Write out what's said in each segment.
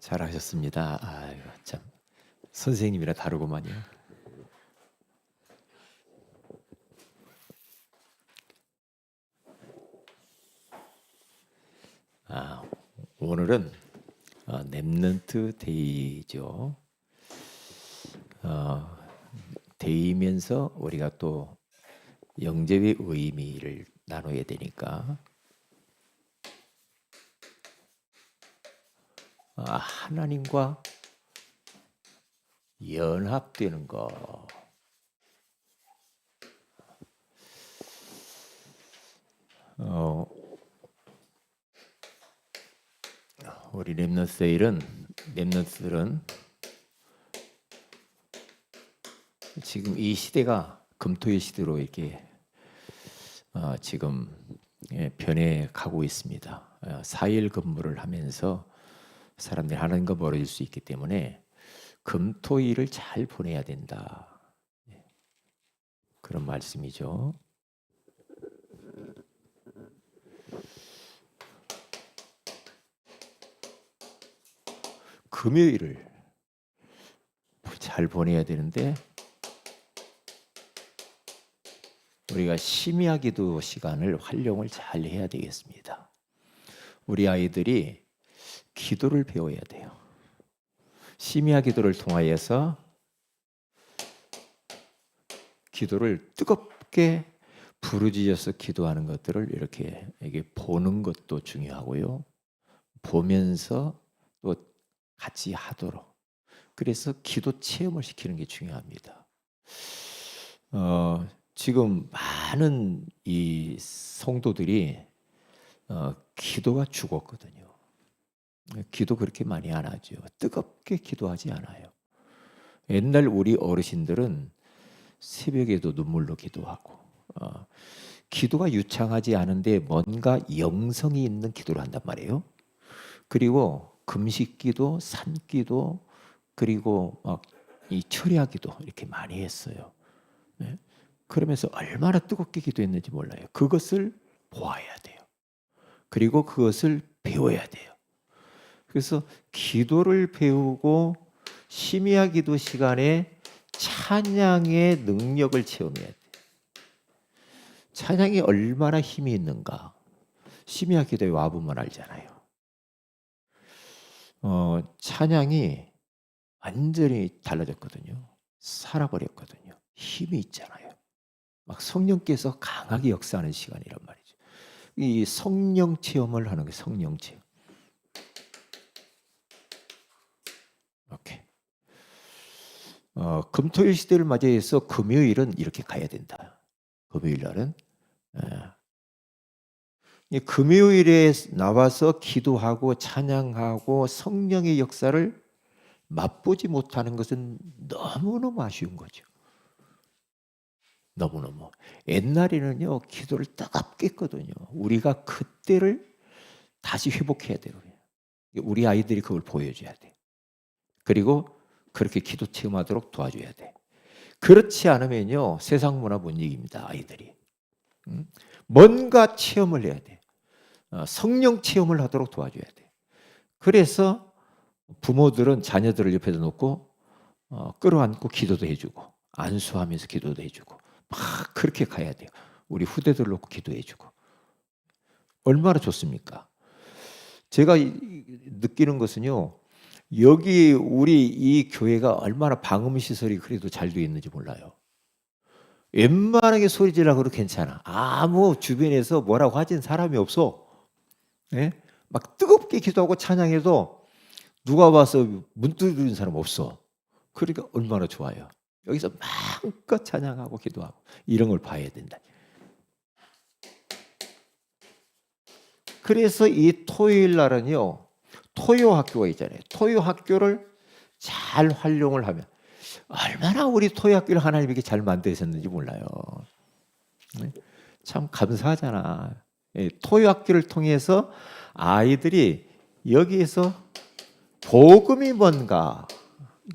잘하셨습니다. 아이고 참 선생님이라 다르고만요. 아, 오늘은 렘넌트 데이죠. 어, 데이면서 우리가 또 영접의 의미를 나눠야 되니까 하나님과 연합되는 거. 우리 렘넌트들은 지금 이 시대가 금토의 시대로 이렇게 지금 변해 가고 있습니다. 4일 근무를 하면서 사람들이 하나님과 멀어질 수 있기 때문에 금토일을 잘 보내야 된다. 그런 말씀이죠. 금요일을 잘 보내야 되는데 우리가 심야 기도 시간을 활용을 잘 해야 되겠습니다. 우리 아이들이 기도를 배워야 돼요. 심야 기도를 통하여서 기도를 뜨겁게 부르짖어서 기도하는 것들을 이렇게 보는 것도 중요하고요. 보면서 또 같이 하도록. 그래서 기도 체험을 시키는 게 중요합니다. 지금 많은 이 성도들이 기도가 죽었거든요. 기도 그렇게 많이 안 하죠. 뜨겁게 기도하지 않아요. 옛날 우리 어르신들은 새벽에도 눈물로 기도하고 기도가 유창하지 않은데 뭔가 영성이 있는 기도를 한단 말이에요. 그리고 금식기도, 산기도, 그리고 막 이 철야기도 이렇게 많이 했어요. 네? 그러면서 얼마나 뜨겁게 기도했는지 몰라요. 그것을 보아야 돼요. 그리고 그것을 배워야 돼요. 그래서 기도를 배우고 심야 기도 시간에 찬양의 능력을 체험해야 돼요. 찬양이 얼마나 힘이 있는가. 심야 기도에 와보면 알잖아요. 찬양이 완전히 달라졌거든요. 살아버렸거든요. 힘이 있잖아요. 막 성령께서 강하게 역사하는 시간이란 말이죠. 이 성령 체험을 하는 게 성령 체험. 이렇게. 금토일 시대를 맞이해서 금요일은 이렇게 가야 된다. 금요일 날은 금요일에 나와서 기도하고 찬양하고 성령의 역사를 맛보지 못하는 것은 너무너무 아쉬운 거죠. 너무너무. 옛날에는요, 기도를 뜨겁게 했거든요. 우리가 그때를 다시 회복해야 돼요. 우리 아이들이 그걸 보여줘야 돼. 그리고 그렇게 기도 체험하도록 도와줘야 돼. 그렇지 않으면요, 세상 문화 못 이깁니다, 아이들이. 뭔가 체험을 해야 돼. 성령 체험을 하도록 도와줘야 돼. 그래서 부모들은 자녀들을 옆에다 놓고 끌어안고 기도도 해주고 안수하면서 기도도 해주고 막 그렇게 가야 돼요. 우리 후대들 놓고 기도해주고 얼마나 좋습니까? 제가 느끼는 것은요. 여기 우리 이 교회가 얼마나 방음 시설이 그래도 잘 되어 있는지 몰라요. 웬만하게 소리 지르라고 해도 괜찮아. 아무 주변에서 뭐라고 하진 사람이 없어. 예? 막 뜨겁게 기도하고 찬양해도 누가 와서 문 두드리는 사람 없어. 그러니까 얼마나 좋아요. 여기서 마음껏 찬양하고 기도하고 이런 걸 봐야 된다. 그래서 이 토요일 날은요. 토요 학교가 있잖아요. 토요 학교를 잘 활용을 하면 얼마나 우리 토요 학교를 하나님께 잘 만드셨는지 몰라요. 참 감사하잖아. 토요 학교를 통해서 아이들이 여기에서 복음이 뭔가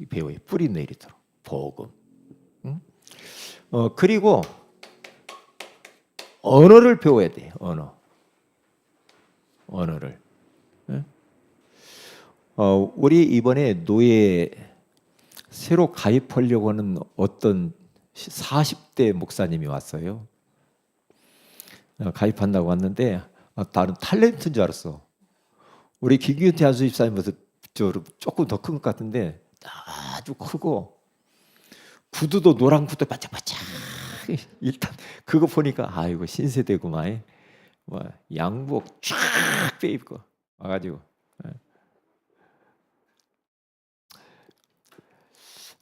배워요. 뿌리 내리도록. 복음. 그리고 언어를 배워야 돼요. 언어를. 우리 이번에 노예 새로 가입하려고 하는 어떤 40대 목사님이 왔어요. 가입한다고 왔는데 다른 탤런트인 줄 알았어. 우리 김기훈 한수 집사님보다 조금 더 큰 것 같은데 아주 크고 구두도 노란 구두 바짝바짝. 일단 그거 보니까 아이고 신세대구만. 뭐 양복 쫙 빼입고 와가지고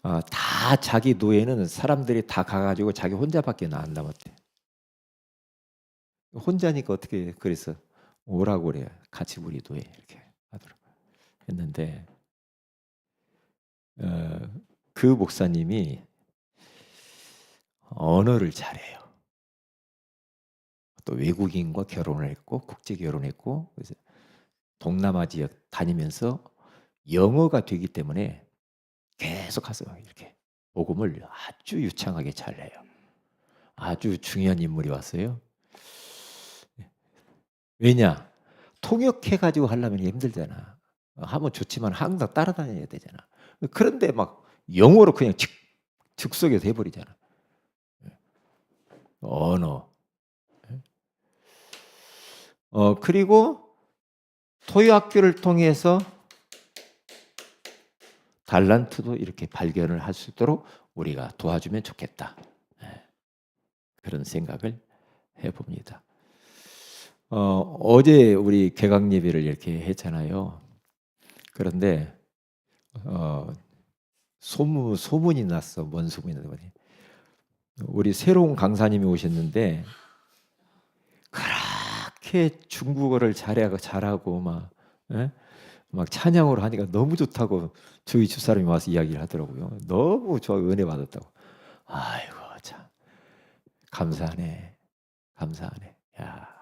다 자기 노예는 사람들이 다 가가지고 자기 혼자밖에 안 남았대. 혼자니까 어떻게 그래서 오라고 그래. 같이 우리 노예 이렇게 하더라고. 했는데 그 목사님이 언어를 잘해요. 또 외국인과 결혼을 했고 국제 결혼했고 그래서 동남아 지역 다니면서 영어가 되기 때문에 계속 가서 이렇게 복음을 아주 유창하게 잘해요. 아주 중요한 인물이 왔어요. 왜냐? 통역해가지고 하려면 힘들잖아. 하면 좋지만 항상 따라다녀야 되잖아. 그런데 막 영어로 그냥 즉석에서 해버리잖아. 언어. 그리고 토요학교를 통해서 달란트도 이렇게 발견을 할 수 있도록 우리가 도와주면 좋겠다. 그런 생각을 해봅니다. 어제 우리 개강 예배를 이렇게 했잖아요. 그런데 소문이 났어. 뭔 소문이 났더니 우리 새로운 강사님이 오셨는데 그렇게 중국어를 잘하고 막 찬양으로 하니까 너무 좋다고 저희 집사람이 와서 이야기를 하더라고요. 너무 저 은혜 받았다고. 아이고 참 감사하네. 야.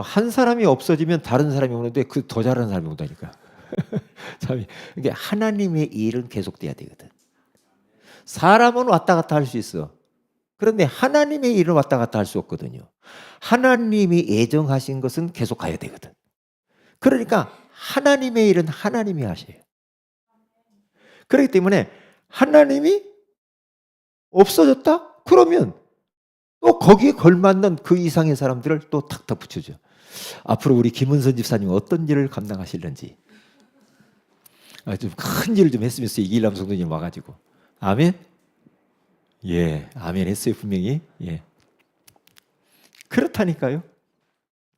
한 사람이 없어지면 다른 사람이 오는데 그 더 잘하는 사람이 온다니까. 참 이게 하나님의 일은 계속돼야 되거든. 사람은 왔다 갔다 할 수 있어. 그런데 하나님의 일은 왔다 갔다 할 수 없거든요. 하나님이 예정하신 것은 계속 가야 되거든. 그러니까 하나님의 일은 하나님이 하셔요. 그렇기 때문에 하나님이 없어졌다? 그러면 또 거기에 걸맞는 그 이상의 사람들을 또 탁탁 붙여줘. 앞으로 우리 김은선 집사님 어떤 일을 감당하실는지 좀 큰 일을 좀 했으면 좋겠어요. 이길남 성도님 와가지고. 아멘? 예, 아멘 했어요 분명히. 예, 그렇다니까요.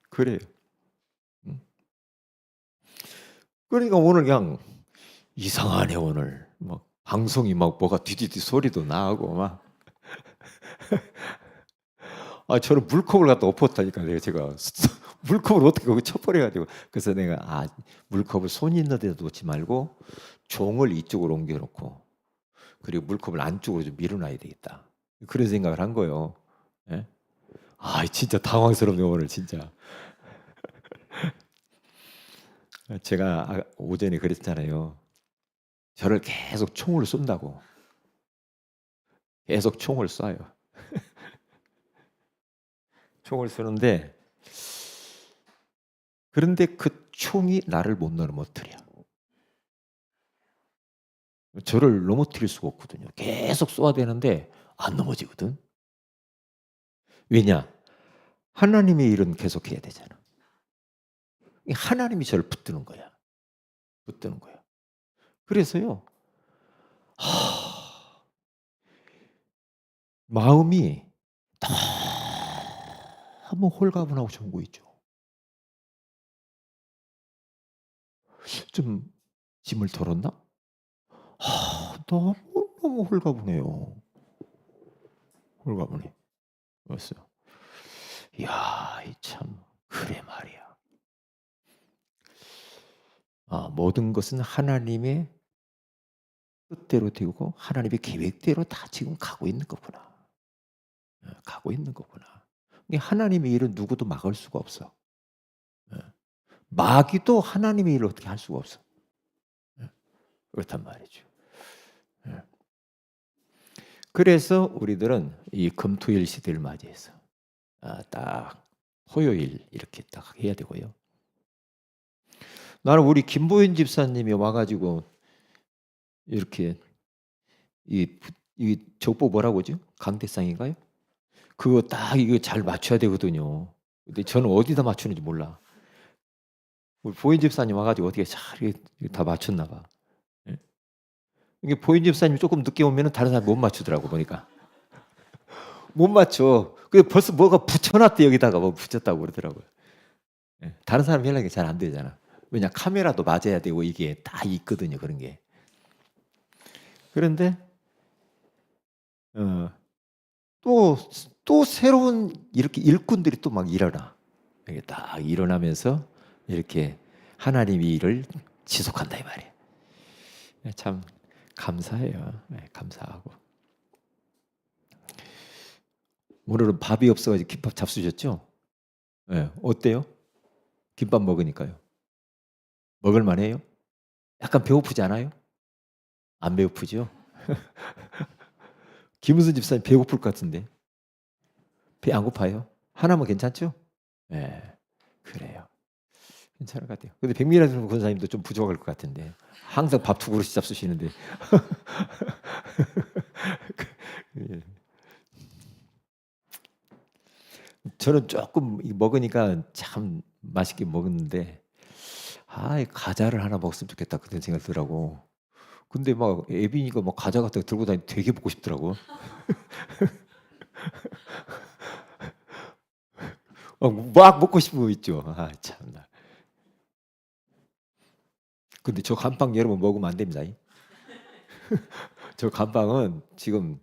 그래요. 그러니까 오늘 그냥 이상하네 오늘. 막 방송이 막 뭐가 뒤뒤뒤 소리도 나고 막. 저는 물컵을 갖다 엎었다니까 제가 물컵을 어떻게 거기 쳐버려가지고 그래서 내가 물컵을 손 있는 데다 놓지 말고 종을 이쪽으로 옮겨놓고 그리고 물컵을 안쪽으로 좀 밀어놔야 되겠다. 그런 생각을 한 거예요. 예? 진짜 당황스럽네요 오늘 진짜. 제가 오전에 그랬잖아요. 저를 계속 총을 쏜다고. 계속 총을 쏴요. 총을 쏘는데 그런데 그 총이 나를 못 넘어뜨려. 저를 넘어뜨릴 수가 없거든요. 계속 쏘아야 되는데 안 넘어지거든. 왜냐? 하나님의 일은 계속해야 되잖아. 하나님이 저를 붙드는 거야. 붙드는 거야. 그래서요. 마음이 너무 홀가분하고 좋은 거 있죠. 좀 짐을 덜었나? 너무 홀가분해요. 홀가분해. 그랬어요. 이야, 참 그래 말이야. 모든 것은 하나님의 뜻대로 되고 하나님의 계획대로 다 지금 가고 있는 거구나. 가고 있는 거구나. 하나님의 일은 누구도 막을 수가 없어. 마귀도 하나님의 일을 어떻게 할 수가 없어. 그렇단 말이죠. 그래서 우리들은 이 금토일 시대를 맞이해서 딱 토요일 이렇게 딱 해야 되고요. 나는 우리 김보현 집사님이 와가지고 이렇게 이 족보 뭐라고 하죠? 강대상인가요? 그거 딱 이거 잘 맞춰야 되거든요. 근데 저는 어디다 맞추는지 몰라. 우리 보현 집사님 와가지고 어떻게 잘 다 맞췄나 봐. 예? 이게 보현 집사님 조금 늦게 오면은 다른 사람 못 맞추더라고 보니까. 못 맞춰. 그 벌써 뭐가 붙여놨대 여기다가 뭐 붙였다고 그러더라고요. 예. 다른 사람 연락이 잘 안 되잖아. 왜냐 카메라도 맞아야 되고 이게 다 있거든요 그런 게. 그런데 또 새로운 이렇게 일꾼들이 또 막 일어나. 이게 딱 일어나면서 이렇게 하나님의 일을 지속한다 이 말이에요. 참 감사해요. 네, 감사하고. 오늘은 밥이 없어가지고 김밥 잡수셨죠? 네, 어때요? 김밥 먹으니까요. 먹을만해요? 약간 배고프지 않아요? 안 배고프죠? 김은순 집사님 배고플 것 같은데 배 안 고파요? 하나면 괜찮죠? 네, 그래요. 괜찮을 것 같아요. 근데 백미란 권사님도 좀 부족할 것 같은데 항상 밥 2그릇씩 잡수시는데 저는 조금 먹으니까 참 맛있게 먹었는데 과자를 하나 먹었으면 좋겠다 그런 생각 들더라고. 근데 막 애비니까 막 과자 같은 거 들고 다니면 되게 먹고 싶더라고. 막 먹고 싶은 거 있죠. 참나. 근데 저 감빵 여러분 먹으면 안 됩니다. 저 감빵은 지금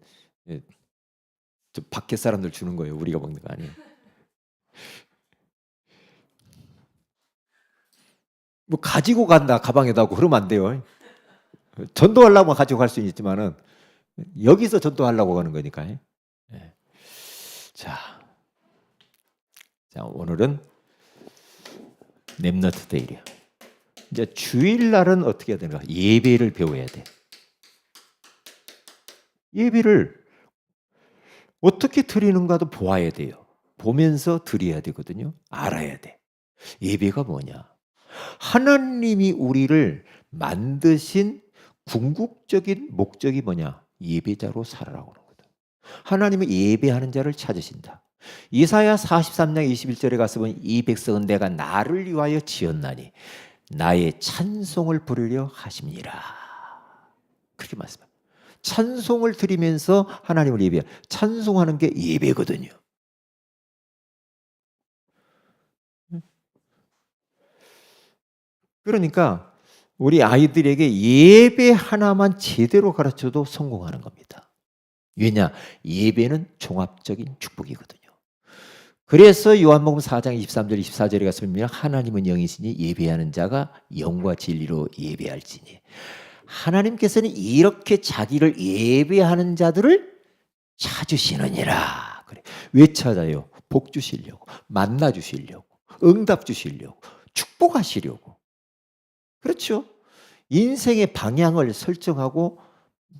저 밖에 사람들 주는 거예요. 우리가 먹는 거 아니에요. 뭐 가지고 간다 가방에다 하고 그러면 안 돼요. 전도하려고 가지고 갈 수는 있지만은 여기서 전도하려고 가는 거니까. 네. 자, 오늘은 렘넌트 데이래요. 이제 주일날은 어떻게 해야 되는가? 예배를 배워야 돼. 예배를 어떻게 드리는가도 보아야 돼요. 보면서 드려야 되거든요. 알아야 돼. 예배가 뭐냐? 하나님이 우리를 만드신 궁극적인 목적이 뭐냐? 예배자로 살아라고 하는 거다. 하나님은 예배하는 자를 찾으신다. 이사야 43장 21절에 가서 보면 이 백성은 내가 나를 위하여 지었나니 나의 찬송을 부르려 하심니라. 그렇게 말씀합니다. 찬송을 드리면서 하나님을 예배해요. 찬송하는 게 예배거든요. 그러니까 우리 아이들에게 예배 하나만 제대로 가르쳐도 성공하는 겁니다. 왜냐? 예배는 종합적인 축복이거든요. 그래서 요한복음 4장 23절 24절에 가서 보면 하나님은 영이시니 예배하는 자가 영과 진리로 예배할지니 하나님께서는 이렇게 자기를 예배하는 자들을 찾으시느니라. 그래. 왜 찾아요? 복 주시려고, 만나 주시려고, 응답 주시려고, 축복하시려고. 그렇죠? 인생의 방향을 설정하고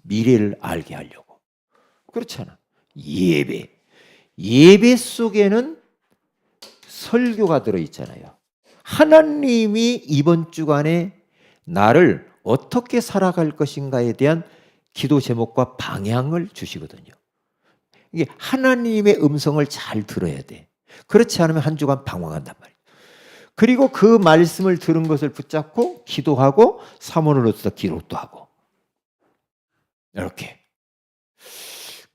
미래를 알게 하려고. 그렇잖아. 예배 속에는 설교가 들어있잖아요. 하나님이 이번 주간에 나를 어떻게 살아갈 것인가에 대한 기도 제목과 방향을 주시거든요. 이게 하나님의 음성을 잘 들어야 돼. 그렇지 않으면 한 주간 방황한단 말이에요. 그리고 그 말씀을 들은 것을 붙잡고 기도하고 사모를 얻어서 기록도 하고 이렇게.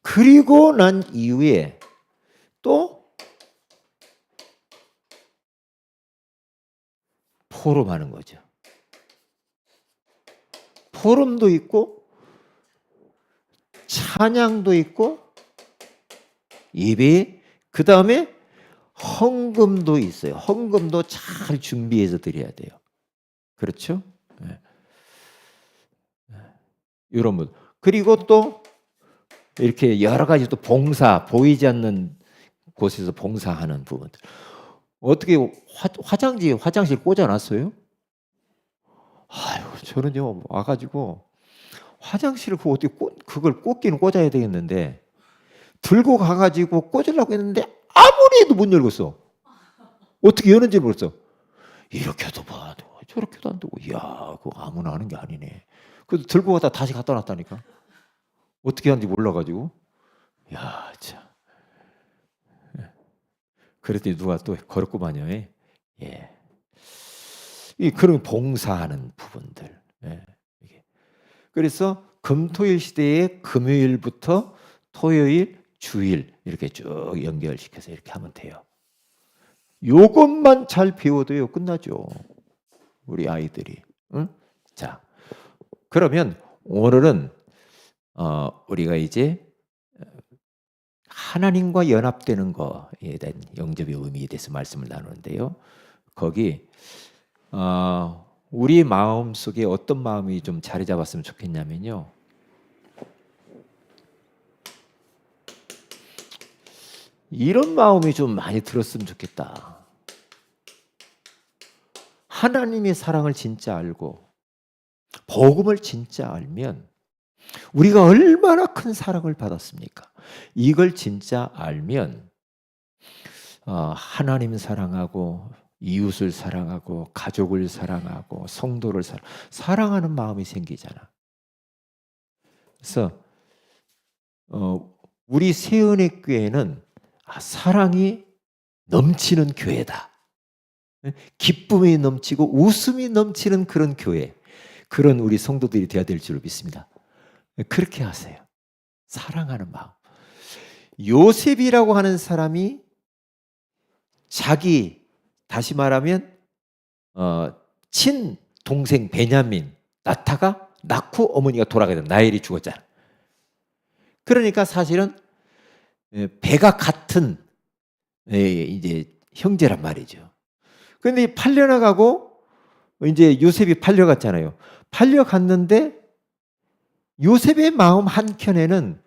그리고 난 이후에 또 포럼하는 거죠. 포럼도 있고 찬양도 있고 예배, 그 다음에 헌금도 있어요. 헌금도 잘 준비해서 드려야 돼요. 그렇죠? 네. 이런 분. 그리고 또 이렇게 여러 가지 또 봉사, 보이지 않는 곳에서 봉사하는 부분들. 어떻게 화장실 꽂아놨어요? 아유, 저는요 와가지고 화장실을 어떻게 그걸 꽂기는 꽂아야 되겠는데 들고 가가지고 꽂으려고 했는데 아무리 해도 못 열겠어. 어떻게 여는지 모르겠어. 이렇게도 봐, 저렇게도 안 되고, 이야, 그거 아무나 하는 게 아니네. 그래도 들고 가다 다시 갖다 놨다니까. 어떻게 하는지 몰라가지고, 야, 참. 그랬더니 누가 또 걸었구만요. 예. 그런 봉사하는 부분들. 예. 그래서 금토일 시대에 금요일부터 토요일, 주일 이렇게 쭉 연결시켜서 이렇게 하면 돼요. 요것만 잘 배워도요 끝나죠. 우리 아이들이. 응? 자, 그러면 오늘은 우리가 이제 하나님과 연합되는 거에 대한 영접의 의미에 대해서 말씀을 나누는데요. 거기 우리 마음 속에 어떤 마음이 좀 자리 잡았으면 좋겠냐면요. 이런 마음이 좀 많이 들었으면 좋겠다. 하나님의 사랑을 진짜 알고 복음을 진짜 알면 우리가 얼마나 큰 사랑을 받았습니까? 이걸 진짜 알면 하나님 사랑하고 이웃을 사랑하고 가족을 사랑하고 성도를 사랑하는 마음이 생기잖아. 그래서 우리 세은의 교회는 사랑이 넘치는 교회다. 기쁨이 넘치고 웃음이 넘치는 그런 교회, 그런 우리 성도들이 되어야 될 줄 믿습니다. 그렇게 하세요. 사랑하는 마음. 요셉이라고 하는 사람이 자기, 다시 말하면 친동생 베냐민 나타가 낳고 어머니가 돌아가야 돼. 라헬이 죽었잖아. 그러니까 사실은 배가 같은 이제 형제란 말이죠. 그런데 팔려나가고 이제 요셉이 팔려갔잖아요. 팔려갔는데 요셉의 마음 한켠에는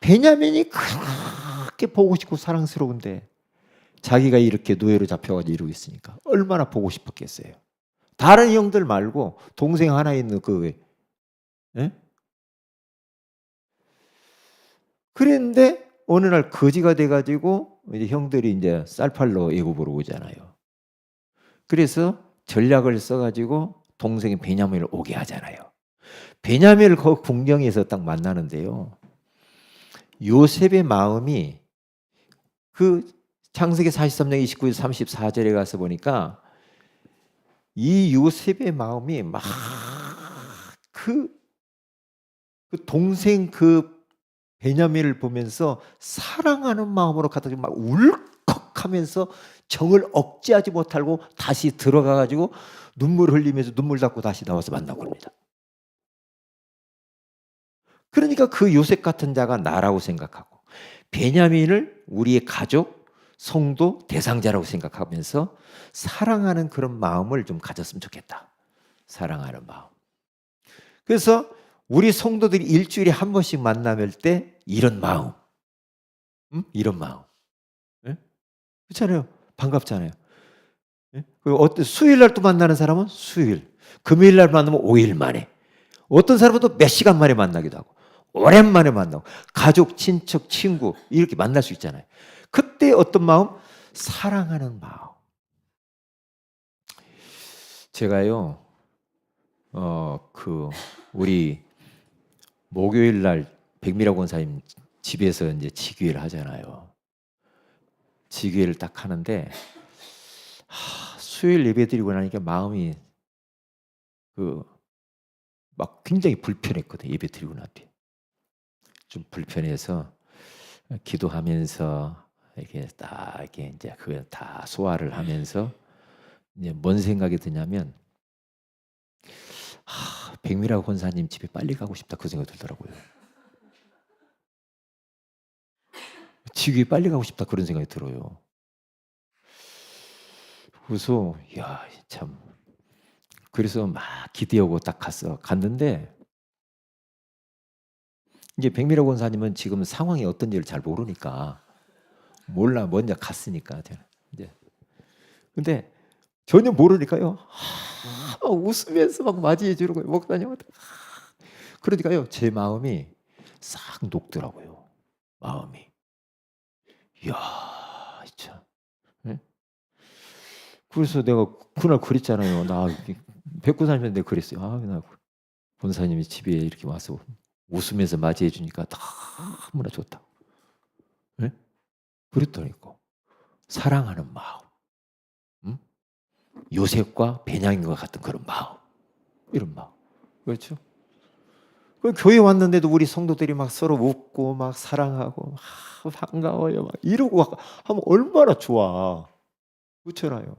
베냐민이 그렇게 보고 싶고 사랑스러운데 자기가 이렇게 노예로 잡혀가지고 이러고 있으니까 얼마나 보고 싶었겠어요. 다른 형들 말고 동생 하나 있는 예? 그랬는데 어느 날 거지가 돼가지고 이제 형들이 이제 쌀팔로 애굽으로 오잖아요. 그래서 전략을 써가지고 동생이 베냐민을 오게 하잖아요. 베냐민을 그 궁정에서 딱 만나는데요. 요셉의 마음이 그 창세기 43장 29절 34절에 가서 보니까 이 요셉의 마음이 막 그 동생 베냐민을 보면서 사랑하는 마음으로 갖다 막 울컥하면서 정을 억제하지 못하고 다시 들어가가지고 눈물 흘리면서 눈물 닦고 다시 나와서 만나고 합니다. 그러니까 그 요셉 같은 자가 나라고 생각하고 베냐민을 우리의 가족, 성도, 대상자라고 생각하면서 사랑하는 그런 마음을 좀 가졌으면 좋겠다. 사랑하는 마음. 그래서 우리 성도들이 일주일에 한 번씩 만나면 때 이런 마음, 이런 마음, 예? 그렇잖아요. 반갑잖아요. 예? 수요일 날 또 만나는 사람은 수요일, 금요일 날 만나면 5일 만에, 어떤 사람은 또 몇 시간 만에 만나기도 하고, 오랜만에 만나고, 가족, 친척, 친구 이렇게 만날 수 있잖아요. 그때 어떤 마음? 사랑하는 마음. 제가요, 우리 목요일 날 백미라 권사님 집에서 이제 지교회를 하잖아요. 지교회를 딱 하는데 수요일 예배 드리고 나니까 마음이 막 굉장히 불편했거든요. 예배 드리고 난 뒤에 좀 불편해서 기도하면서 이렇게 딱 이렇게 이제 그걸 다 소화를 하면서 이제 뭔 생각이 드냐면 백미라 권사님 집에 빨리 가고 싶다 그 생각이 들더라고요. 지교회 빨리 가고 싶다 그런 생각이 들어요. 그래서 야 참 그래서 막 기대하고 딱 갔는데 이제 백미라 권사님은 지금 상황이 어떤지를 잘 모르니까 몰라 먼저 갔으니까 이제 근데 전혀 모르니까요 웃으면서 막 맞이해 주는 거예요 목사님한테. 그러니까요 제 마음이 싹 녹더라고요. 마음이 이야 참. 네? 그래서 내가 그날 그랬잖아요. 나 뵙고 살면서 그랬어요. 나 본사님이 집에 이렇게 와서 웃으면서 맞이해 주니까 너무나 좋다. 네? 그랬더니까 사랑하는 마음, 응? 요셉과 베냐민과 같은 그런 마음, 이런 마음, 그렇죠? 그 교회 왔는데도 우리 성도들이 막 서로 웃고 막 사랑하고 막 반가워요 막 이러고 막 하면 얼마나 좋아. 그렇잖아요.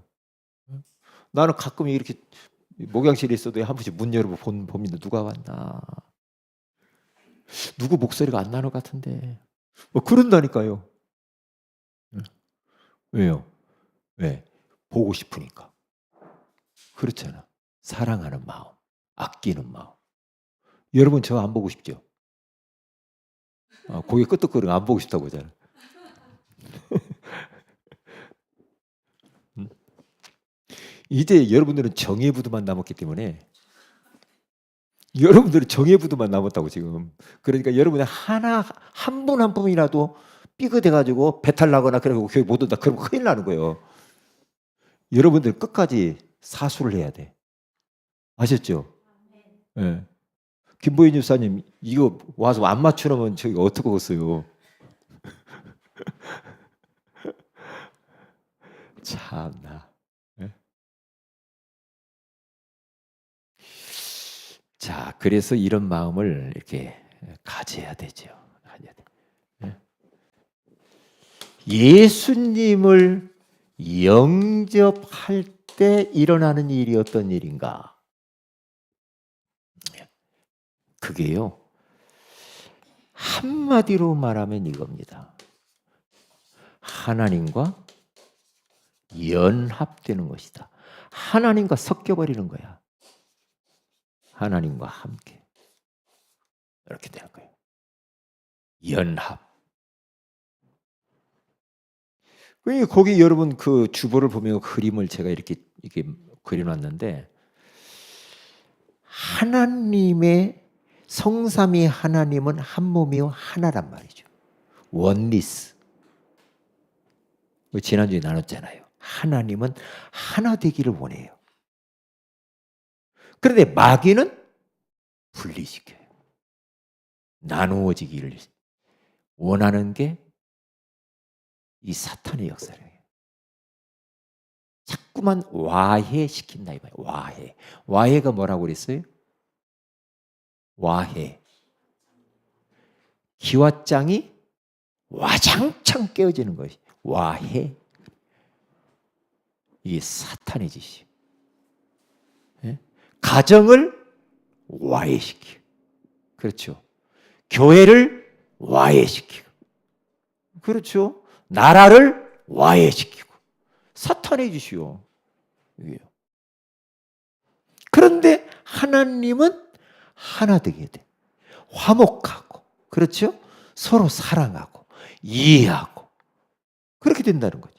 나는 가끔 이렇게 목양실에 있어도 한 번씩 문 열고 봅니다. 누가 왔나? 누구 목소리가 안 나는 것 같은데. 그런다니까요. 왜요? 왜? 보고 싶으니까. 그렇잖아. 사랑하는 마음, 아끼는 마음. 여러분 저 안 보고 싶죠? 고개 끄덕거리고 안 보고 싶다고 하잖아. 이제 여러분들은 정예부도만 남았기 때문에 여러분들은 정예부도만 남았다고 지금. 그러니까 여러분이 한 분 한 분이라도 삐그대가지고 배탈 나거나 그러고 교회 못 온다 그러면 큰일 나는 거예요. 여러분들 끝까지 사수를 해야 돼. 아셨죠? 네. 김보희 집사님 이거 와서 안 맞추면 저기 어떻게 하겠어요? 참나. 네? 자, 그래서 이런 마음을 이렇게 가져야 되죠. 가져야 돼. 네? 예수님을 영접할 때 일어나는 일이 어떤 일인가? 그게요. 한마디로 말하면 이겁니다. 하나님과 연합되는 것이다. 하나님과 섞여버리는 거야. 하나님과 함께. 이렇게 되는 거예요. 연합. 거기 여러분 그 주보를 보면 그림을 제가 이렇게 그려놨는데 하나님의 성삼위 하나님은 한 몸이요 하나란 말이죠. 원리스. 지난주에 나눴잖아요. 하나님은 하나 되기를 원해요. 그런데 마귀는 분리시켜요. 나누어지기를 원하는 게 이 사탄의 역사예요. 자꾸만 와해시킨다 이거예요. 와해. 와해가 뭐라고 그랬어요? 와해. 기와장이 와장창 깨어지는 것이 와해. 이게 사탄의 짓이에요. 예? 가정을 와해시키고, 그렇죠. 교회를 와해시키고, 그렇죠. 나라를 와해시키고, 사탄의 짓이요. 이게요. 그런데 하나님은 하나 되게 돼. 화목하고, 그렇죠. 서로 사랑하고, 이해하고, 그렇게 된다는 거죠.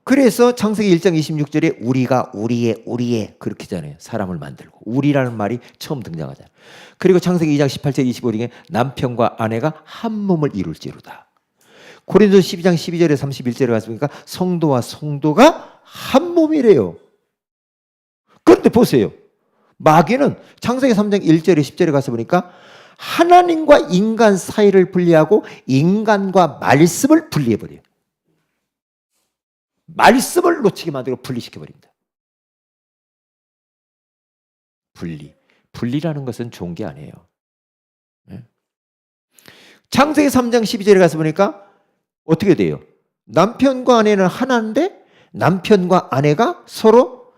그래서 창세기 1장 26절에 우리가 우리의 그렇게 하잖아요. 사람을 만들고. 우리라는 말이 처음 등장하잖아요. 그리고 창세기 2장 18절 25절에 남편과 아내가 한 몸을 이룰지로다. 고린도서 12장 12절에 31절에 갔으니까 성도와 성도가 한 몸이래요. 그런데 보세요. 마귀는 창세기 3장 1절에 10절에 가서 보니까 하나님과 인간 사이를 분리하고 인간과 말씀을 분리해버려요. 말씀을 놓치게 만들고 분리시켜버립니다. 분리라는 것은 좋은 게 아니에요. 창세기 3장 12절에 가서 보니까 어떻게 돼요? 남편과 아내는 하나인데 남편과 아내가 서로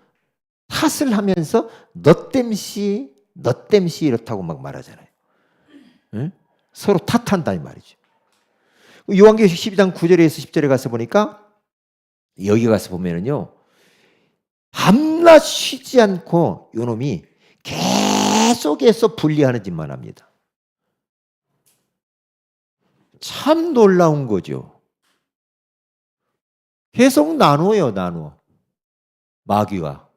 탓을 하면서 너 땜시 이렇다고 막 말하잖아요. 서로 탓한다 이 말이죠. 요한계시록 12장 9절에서 10절에 가서 보니까 여기 가서 보면은요. 밤낮 쉬지 않고 요놈이 계속해서 분리하는 짓만 합니다. 참 놀라운 거죠. 계속 나눠요, 나눠. 마귀가.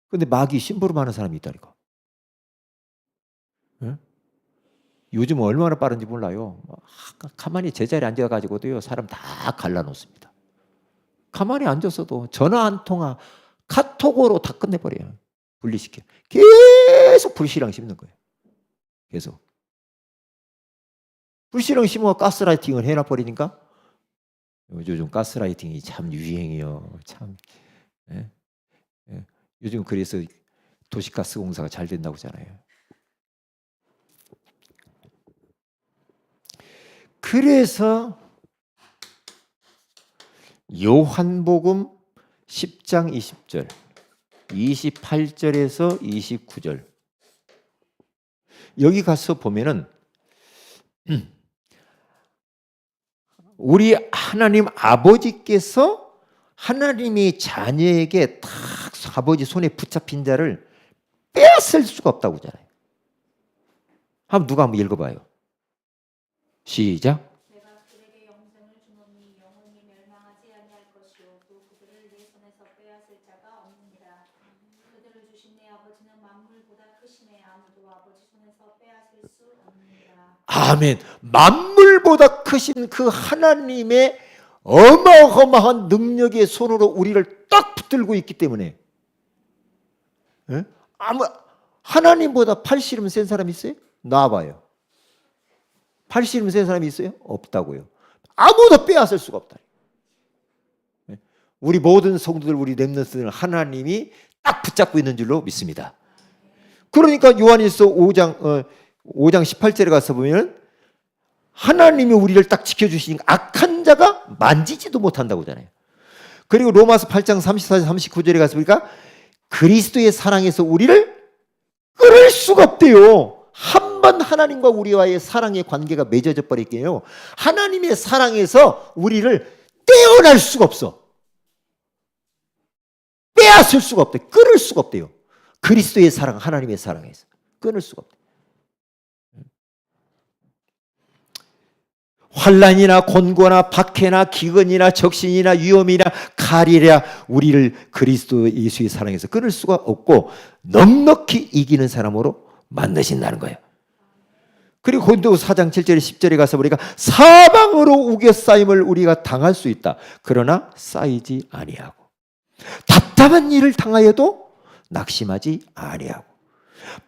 근데 마귀 심부름하는 사람이 있다니까. 네? 요즘 얼마나 빠른지 몰라요. 가만히 제자리에 앉아가지고도요, 사람 다 갈라놓습니다. 가만히 앉았어도 전화 한 통화 카톡으로 다 끝내버려요. 분리시켜. 계속 불씨랑 씹는 거예요. 계속. 불씨랑 씹어 가스라이팅을 해놔버리니까 요즘 가스라이팅이 참 유행이요. 참. 예? 예. 요즘 그래서 도시가스 공사가 잘 된다고 하잖아요. 그래서 요한복음 10장 20절 28절에서 29절 여기 가서 보면은 우리 하나님 아버지께서 하나님이 자녀에게 딱 아버지 손에 붙잡힌 자를 빼앗을 수가 없다고 하잖아요. 누가 한번 읽어봐요. 시작. 내가 그에게 영생을 주노니 영원히 멸망하지 아니할 것이요 또 그들을 내 손에서 빼앗을 자가 없느니라. 그들을 주신 내 아버지는 만물보다 크시네 아무도 아버지 손에서 빼앗을 수 없느니라. 아멘. 만물보다 크신 그 하나님의 어마어마한 능력의 손으로 우리를 딱 붙들고 있기 때문에 하나님보다 팔씨름 센 사람 있어요? 나와봐요. 팔씨름 센 사람이 있어요? 없다고요. 아무도 빼앗을 수가 없다. 우리 모든 성도들, 우리 렘넌트들은 하나님이 딱 붙잡고 있는 줄로 믿습니다. 그러니까 요한일서 5장 18절에 가서 보면 하나님이 우리를 딱 지켜주시니까 악한 자가 만지지도 못한다고 하잖아요. 그리고 로마서 8장 34절 39절에 가서 보니까 그리스도의 사랑에서 우리를 끊을 수가 없대요. 한 번 하나님과 우리와의 사랑의 관계가 맺어져 버릴게요. 하나님의 사랑에서 우리를 떼어날 수가 없어. 빼앗을 수가 없대. 끊을 수가 없대요. 그리스도의 사랑, 하나님의 사랑에서 끊을 수가 없대. 환난이나 곤고나 박해나 기근이나 적신이나 위험이나 칼이라 우리를 그리스도 예수의 사랑에서 끊을 수가 없고 넉넉히 이기는 사람으로 만드신다는 거예요. 그리고 고린도후서 4장 7절에 10절에 가서 보니까 사방으로 우겨싸임을 우리가 당할 수 있다. 그러나 쌓이지 아니하고 답답한 일을 당하여도 낙심하지 아니하고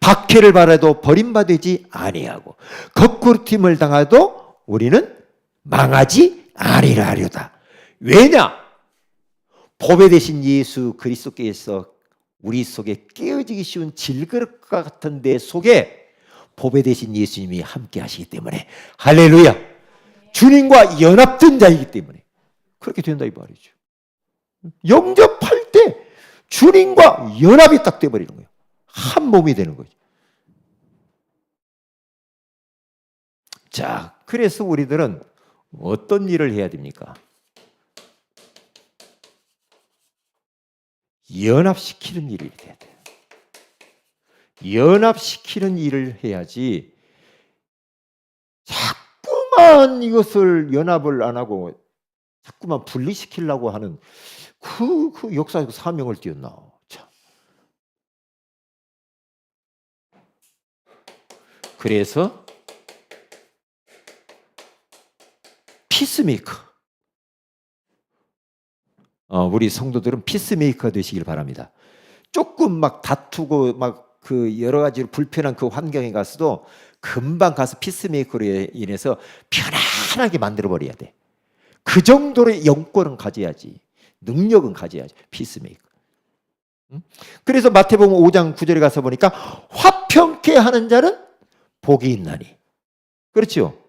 박해를 받아도 버림받지 아니하고 거꾸로팀을 당하도 우리는 망하지 아니라 하려다. 왜냐? 보배 되신 예수 그리스도께서 우리 속에 깨어지기 쉬운 질그릇과 같은 내 속에 보배 되신 예수님이 함께 하시기 때문에 할렐루야. 주님과 연합된 자이기 때문에 그렇게 된다 이 말이죠. 영접할 때 주님과 연합이 딱 돼버리는 거예요. 한 몸이 되는 거죠. 자, 그래서 우리들은 어떤 일을 해야 됩니까? 연합시키는 일을 해야 돼요. 연합시키는 일을 해야지 자꾸만 이것을 연합을 안 하고 자꾸만 분리시키려고 하는 그 역사적 사명을 띄었나. 참. 그래서 피스메이커. 우리 성도들은 피스메이커 되시길 바랍니다. 조금 막 다투고 막 그 여러 가지로 불편한 그 환경에 가서도 금방 가서 피스메이커로 인해서 편안하게 만들어 버려야 돼. 그 정도의 영권은 가져야지. 능력은 가져야지. 피스메이커. 그래서 마태복음 5장 9절에 가서 보니까 화평케 하는 자는 복이 있나니. 그렇죠?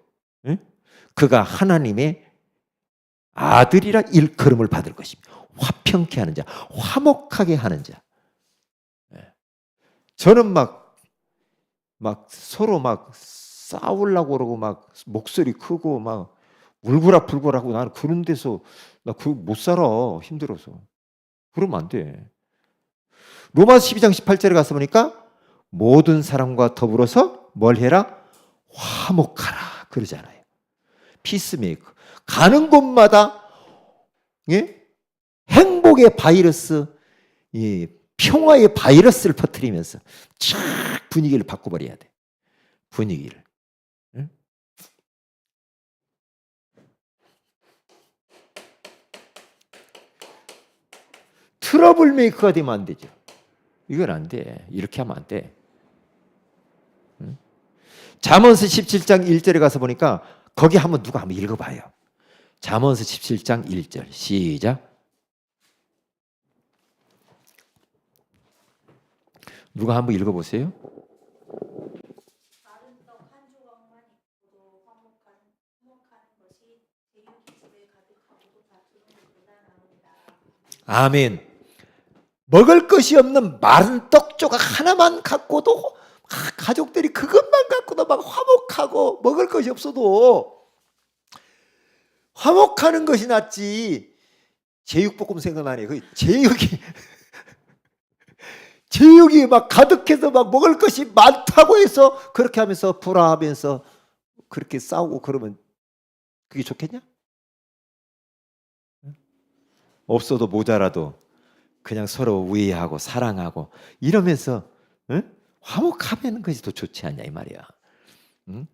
그가 하나님의 아들이라 일컬음을 받을 것입니다. 화평케 하는 자, 화목하게 하는 자. 저는 막 서로 막 싸우려고 그러고 막 목소리 크고 막 울고락불고락하고 나는 그런 데서 나 그거 못 살아. 힘들어서. 그러면 안 돼. 로마서 12장 18절에 가서 보니까 모든 사람과 더불어서 뭘 해라? 화목하라. 그러잖아요. 피스메이커. 가는 곳마다 예? 행복의 바이러스, 평화의 바이러스를 퍼뜨리면서 쫙 분위기를 바꿔버려야 돼. 분위기를. 응? 트러블 메이커가 되면 안 되죠. 이건 안 돼. 이렇게 하면 안 돼. 잠언서 17장 1절에 가서 보니까 거기 한번 누가 한번 읽어봐요. 잠언서 17장 1절 시작. 누가 한번 읽어보세요. 마른 떡 한 조각만 있고도 화목하는 것이 제육 집에 가득하고도 다투는 것보다 나으니라. 아멘. 먹을 것이 없는 마른 떡 조각 하나만 갖고도 가족들이 그것만 갖고도 막 화목하고 먹을 것이 없어도 화목하는 것이 낫지. 제육볶음 생각나네. 그 제육이 막 가득해서 막 먹을 것이 많다고 해서 그렇게 하면서 불화하면서 그렇게 싸우고 그러면 그게 좋겠냐? 없어도 모자라도 그냥 서로 우애하고 사랑하고 이러면서 화목하면 것이 더 좋지 않냐 이 말이야. 응?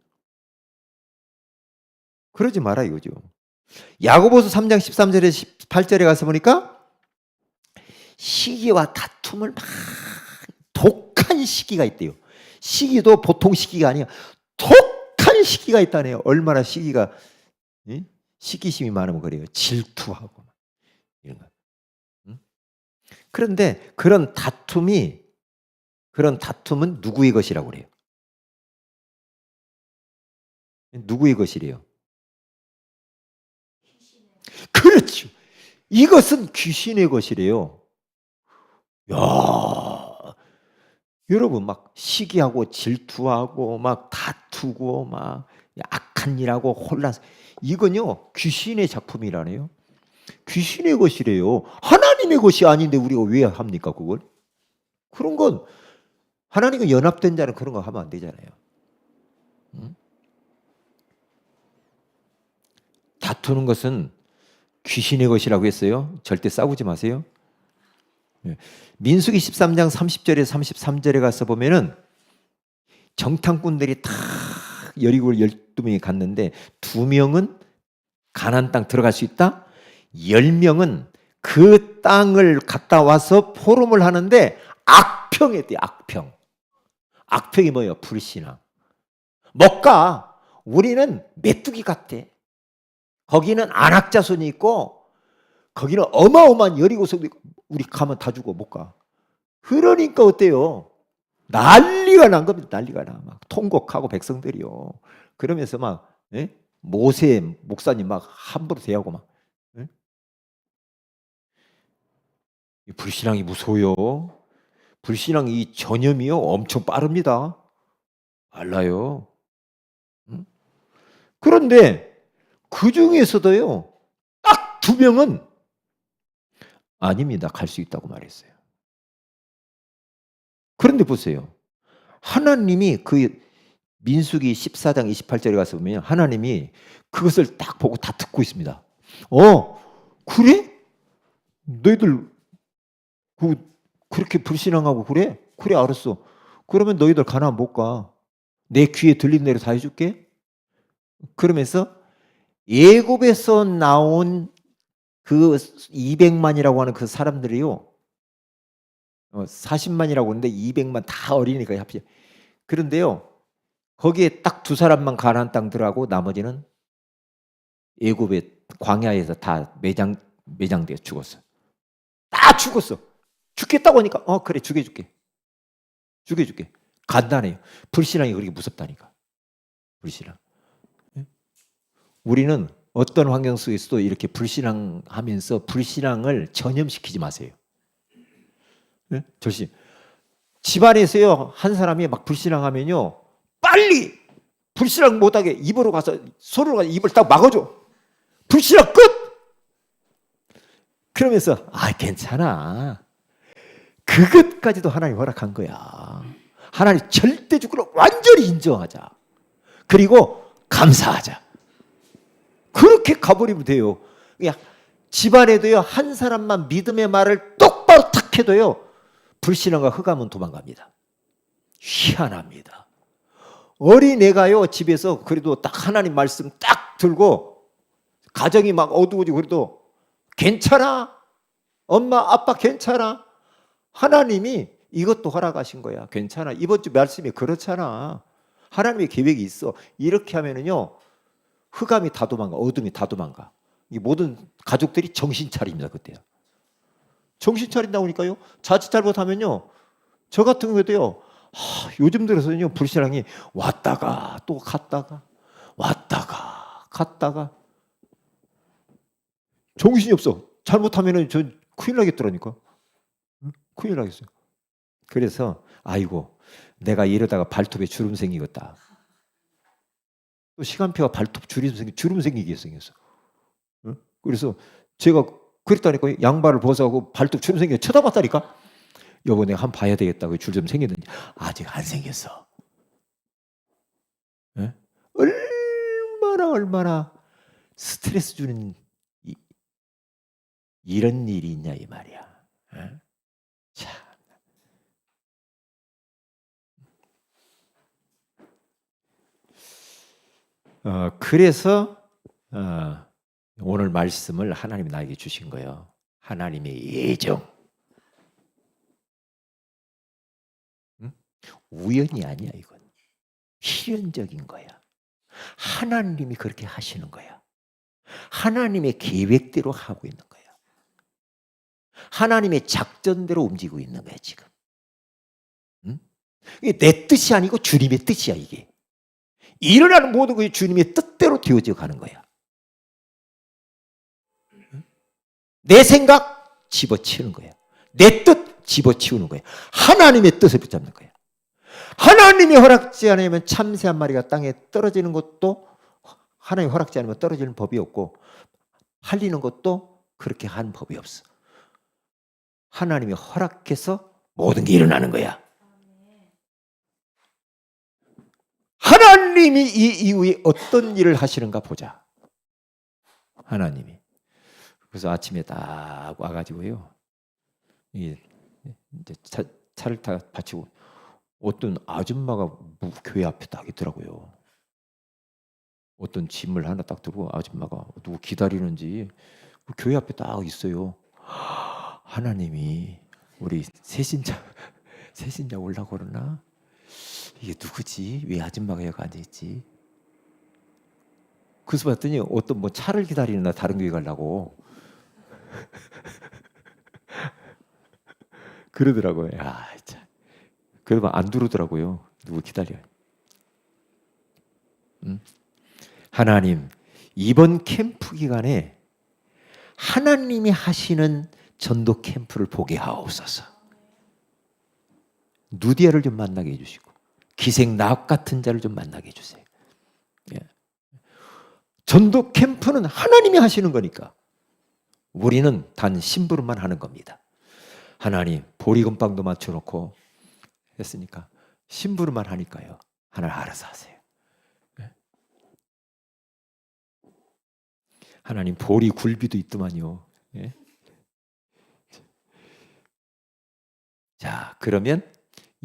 그러지 마라 이거죠. 야고보서 3장 13절에 18절에 가서 보니까 시기와 다툼을 막 독한 시기가 있대요. 시기도 보통 시기가 아니야. 독한 시기가 있다네요. 얼마나 시기가 시기심이 많으면 그래요. 질투하고 이런 거. 그런데 그런 다툼은 누구의 것이라고 그래요? 누구의 것이래요? 그렇죠. 이것은 귀신의 것이래요. 야, 여러분 막 시기하고 질투하고 막 다투고 막 악한 일하고 혼란, 이건요 귀신의 작품이라네요. 귀신의 것이래요. 하나님의 것이 아닌데 우리가 왜 합니까 그걸? 그런 건 하나님과 연합된 자는 그런 거 하면 안 되잖아요. 다투는 것은 귀신의 것이라고 했어요. 절대 싸우지 마세요. 민수기 13장 30절에 33절에 가서 보면은 정탐꾼들이 다 여리고 12명이 갔는데 2명은 가나안 땅 들어갈 수 있다. 10명은 그 땅을 갔다 와서 포럼을 하는데 악평했대요. 악평. 악평이 뭐예요? 불신앙. 못 가. 우리는 메뚜기 같대. 거기는 안악자손이 있고 거기는 어마어마한 여리고성도 있고 우리 가면 다 죽어 못 가. 그러니까 어때요? 난리가 난 겁니다. 난리가 나. 막 통곡하고 백성들이요. 그러면서 막 모세 목사님 막 함부로 대하고 막. 불신앙이 무서워요. 불신앙 이 전염이요 엄청 빠릅니다. 알라요. 그런데 그 중에서도요 딱 2명은 아닙니다. 갈 수 있다고 말했어요. 그런데 보세요. 하나님이 그 민수기 14장 28절에 가서 보면 하나님이 그것을 딱 보고 다 듣고 있습니다. 그래? 너희들 그렇게 불신앙하고 그래? 그래 알았어. 그러면 너희들 가나안 못 가. 내 귀에 들린 대로 다 해줄게. 그러면서 애굽에서 나온 그 200만이라고 하는 그 사람들이요. 40만이라고 하는데 200만 다 어리니까 합쳐. 그런데요. 거기에 딱 2사람만 가나안 땅 들어가고 나머지는 애굽의 광야에서 다 매장되어 죽었어. 다 죽었어. 죽겠다고 하니까 그래 죽여줄게. 간단해요. 불신앙이 그렇게 무섭다니까. 불신앙. 우리는 어떤 환경 속에서도 이렇게 불신앙하면서 불신앙을 전염시키지 마세요. 절시. 집안에서요 한 사람이 막 불신앙하면요 빨리 불신앙 못하게 입으로 가서 손으로 가서 입을 딱 막아줘. 불신앙 끝. 그러면서 괜찮아. 그것까지도 하나님 허락한 거야. 하나님 절대적으로 완전히 인정하자. 그리고 감사하자. 그렇게 가버리면 돼요. 그냥 집안에도요 한 사람만 믿음의 말을 똑바로 탁 해도요 불신앙과 흑암은 도망갑니다. 희한합니다. 어린애가요 집에서 그래도 딱 하나님 말씀 딱 들고 가정이 막 어두워지고 그래도 괜찮아. 엄마, 아빠 괜찮아? 하나님이 이것도 허락하신 거야. 괜찮아. 이번 주 말씀이 그렇잖아. 하나님의 계획이 있어. 이렇게 하면은요, 흑암이 다 도망가, 어둠이 다 도망가. 이 모든 가족들이 정신 차립니다. 그때요. 정신 차린다고 하니까요. 자칫 잘못하면요, 저 같은 경우에도요, 요즘 들어서는요, 불신앙이 왔다가 또 갔다가 왔다가 갔다가 정신이 없어. 잘못하면은 저 큰일 나겠더라니까. 큰일 나겠어요. 그래서 아이고, 내가 이러다가 발톱에 주름 생기겠다. 또 시간표가 발톱 주름 생기게 생겼어. 그래서 제가 그랬다니까요. 양발을 벗어하고 발톱 주름 생겨 쳐다봤다니까. 여보, 내가 한번 봐야 되겠다고 줄 좀 생겼는지. 아직 안 생겼어. 예? 얼마나 스트레스 주는 이런 일이 있냐 이 말이야. 예? 참. 그래서 오늘 말씀을 하나님이 나에게 주신 거예요. 하나님의 예정. 응? 우연이 아니야 이건. 필연적인 거야. 하나님이 그렇게 하시는 거야. 하나님의 계획대로 하고 있는 거야. 하나님의 작전대로 움직이고 있는 거야 지금. 응? 이게 내 뜻이 아니고 주님의 뜻이야 이게. 일어나는 모든 것이 주님의 뜻대로 되어져 가는 거야. 내 생각 집어치우는 거야. 내 뜻 집어치우는 거야. 하나님의 뜻을 붙잡는 거야. 하나님이 허락지 않으면 참새 한 마리가 땅에 떨어지는 것도 하나님이 허락지 않으면 떨어지는 법이 없고 팔리는 것도 그렇게 하는 법이 없어. 하나님이 허락해서 모든 게 일어나는 거야. 하나님이 이 이후에 어떤 일을 하시는가 보자. 하나님이. 그래서 아침에 딱 와가지고요. 이제 차를 다 받치고 어떤 아줌마가 교회 앞에 딱 있더라고요. 어떤 짐을 하나 딱 들고 아줌마가 누구 기다리는지 교회 앞에 딱 있어요. 하나님이 우리 세신자 오려고 그러나? 이게 누구지? 왜 아줌마가 여기 앉아있지? 그래서 봤더니 어떤 뭐 차를 기다리나 다른 교회 가려고 그러더라고요. 야, 참. 그러면 안 들어오더라고요. 누구 기다려요. 하나님, 이번 캠프 기간에 하나님이 하시는 전도 캠프를 보게 하옵소서. 누디아를 좀 만나게 해주시고 기생 나합 같은 자를 좀 만나게 해주세요. 예. 전도 캠프는 하나님이 하시는 거니까 우리는 단 심부름만 하는 겁니다. 하나님 보리금빵도 맞춰놓고 했으니까 심부름만 하니까요. 하나님 알아서 하세요. 예. 하나님 보리 굴비도 있더만요. 예. 자, 그러면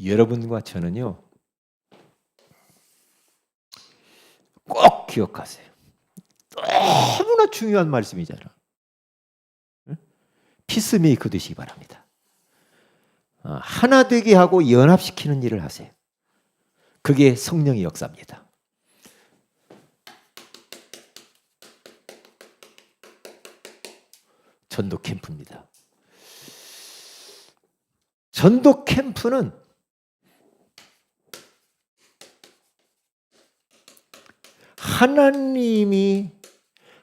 여러분과 저는요 꼭 기억하세요. 너무나 중요한 말씀이잖아. 피스메이커 되시기 바랍니다. 하나 되게 하고 연합시키는 일을 하세요. 그게 성령의 역사입니다. 전도 캠프입니다. 전도 캠프는 하나님이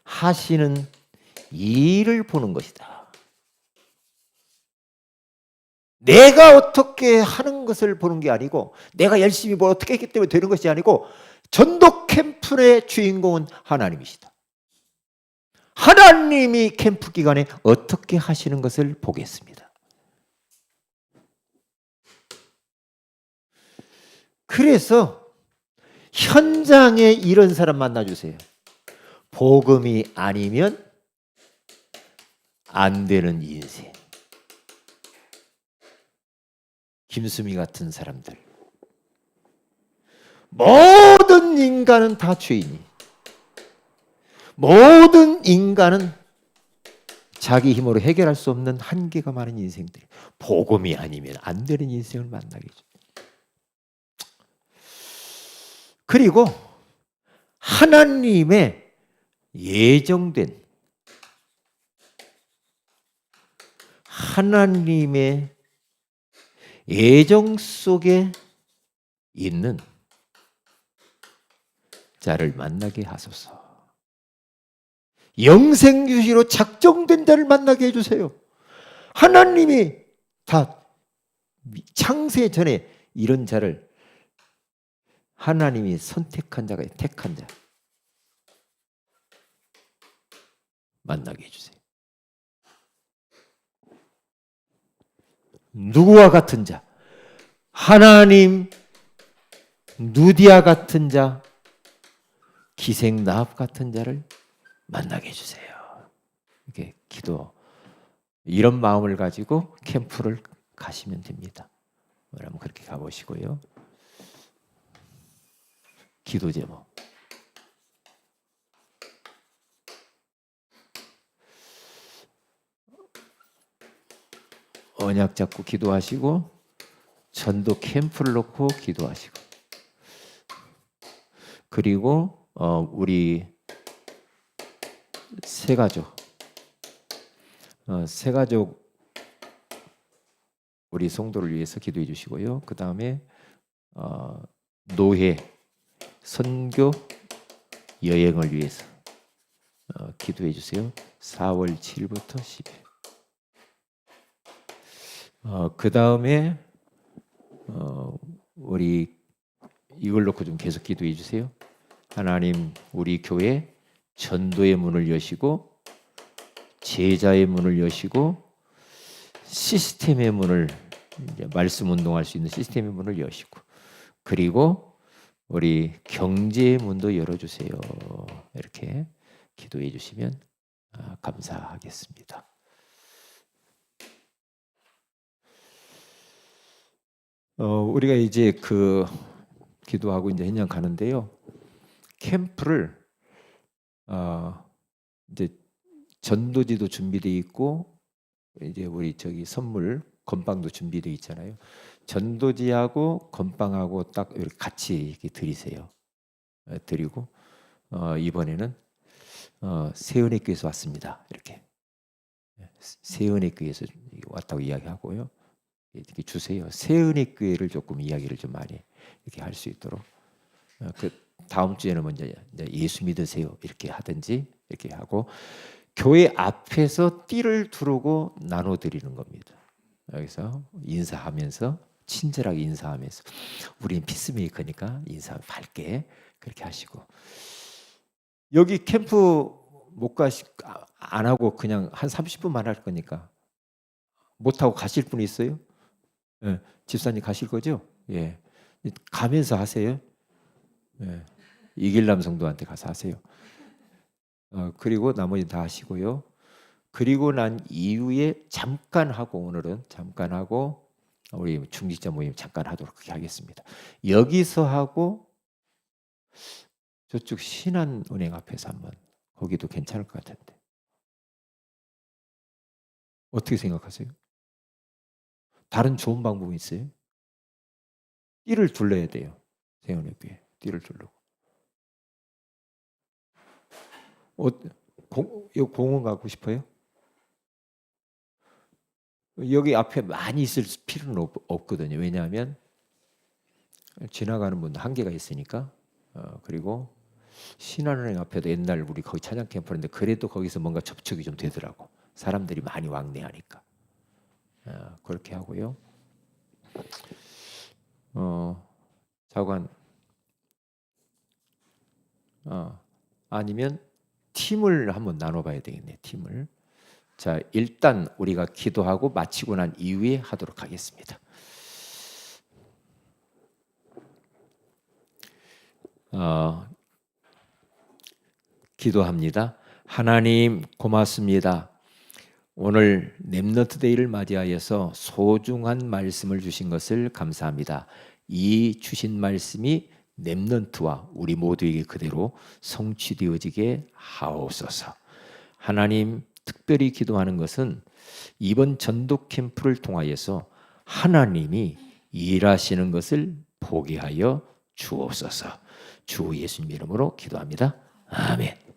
하시는 일을 보는 것이다. 내가 어떻게 하는 것을 보는 게 아니고 내가 열심히 뭘 어떻게 했기 때문에 되는 것이 아니고 전도 캠프의 주인공은 하나님이시다. 하나님이 캠프 기간에 어떻게 하시는 것을 보겠습니다. 그래서 현장에 이런 사람 만나주세요. 복음이 아니면 안 되는 인생. 김수미 같은 사람들. 모든 인간은 다 죄인이. 모든 인간은 자기 힘으로 해결할 수 없는 한계가 많은 인생들, 복음이 아니면 안 되는 인생을 만나게 해줘. 그리고 하나님의 예정된, 하나님의 예정 속에 있는 자를 만나게 하소서. 영생 유시로 작정된 자를 만나게 해주세요. 하나님이 다 창세 전에 이런 자를 하나님이 선택한 자가 택한 자 만나게 해주세요. 누구와 같은 자? 하나님 누디아 같은 자, 기생나합 같은 자를 만나게 해주세요. 이렇게 기도, 이런 마음을 가지고 캠프를 가시면 됩니다. 그러면 그렇게 가보시고요. 기도 제목. 언약 잡고 기도하시고, 전도 캠프를 놓고 기도하시고, 그리고 우리 새가족, 우리 성도를 위해서 기도해 주시고요. 그 다음에 노회, 선교, 여행을 위해서 기도해 주세요. 4월 7일부터 10일. 그 다음에 우리 이걸 놓고 좀 계속 기도해 주세요. 하나님, 우리 교회 전도의 문을 여시고, 제자의 문을 여시고, 시스템의 문을, 이제 말씀 운동할 수 있는 시스템의 문을 여시고, 그리고 우리 경제의 문도 열어주세요. 이렇게 기도해 주시면 감사하겠습니다. 우리가 이제 기도하고 이제 현장 가는데요. 캠프를 이제 전도지도 준비되어 있고, 이제 우리 선물 건빵도 준비되어 있잖아요. 전도지하고 건빵하고 딱 이렇게 같이 이렇게 드리세요. 드리고 이번에는 세은의 교회에서 왔습니다. 이렇게 세은의 교회에서 왔다고 이야기하고요. 이렇게 주세요. 세은의 교회를 조금 이야기를 좀 많이 이렇게 할 수 있도록. 그 다음 주에는 먼저 예수 믿으세요 이렇게 하든지 이렇게 하고, 교회 앞에서 띠를 두르고 나눠 드리는 겁니다. 여기서 인사하면서, 친절하게 인사하면서, 우린 피스메이커니까 인사 밝게 그렇게 하시고, 여기 캠프 안 하고 그냥 한 30분만 할 거니까 못 하고 가실 분 있어요? 예, 집사님 가실 거죠? 예, 가면서 하세요. 예, 이길남 성도한테 가서 하세요. 그리고 나머지 다 하시고요. 그리고 난 이후에 잠깐 하고, 오늘은 잠깐 하고 우리 중직자 모임 잠깐 하도록 그렇게 하겠습니다. 여기서 하고 저쪽 신한은행 앞에서 한번, 거기도 괜찮을 것 같은데 어떻게 생각하세요? 다른 좋은 방법이 있어요? 띠를 둘러야 돼요. 세운의 교회 띠를 둘르고. 공원 가고 싶어요? 여기 앞에 많이 있을 필요는 없거든요. 왜냐하면 지나가는 분 한계가 있으니까. 그리고 신한은행 앞에도 옛날 우리 거기 찬양 캠프인데, 그래도 거기서 뭔가 접촉이 좀 되더라고. 사람들이 많이 왕래하니까. 그렇게 하고요. 자관, 아니면 팀을 한번 나눠봐야 되겠네. 팀을. 자, 일단 우리가 기도하고 마치고 난 이후에 하도록 하겠습니다. 기도합니다. 하나님 고맙습니다. 오늘 렘넌트 데이를 맞이하여서 소중한 말씀을 주신 것을 감사합니다. 이 주신 말씀이 렘넌트와 우리 모두에게 그대로 성취되어지게 하옵소서. 하나님, 특별히 기도하는 것은 이번 전도 캠프를 통하여서 하나님이 일하시는 것을 보게 하여 주옵소서. 주 예수님 이름으로 기도합니다. 아멘.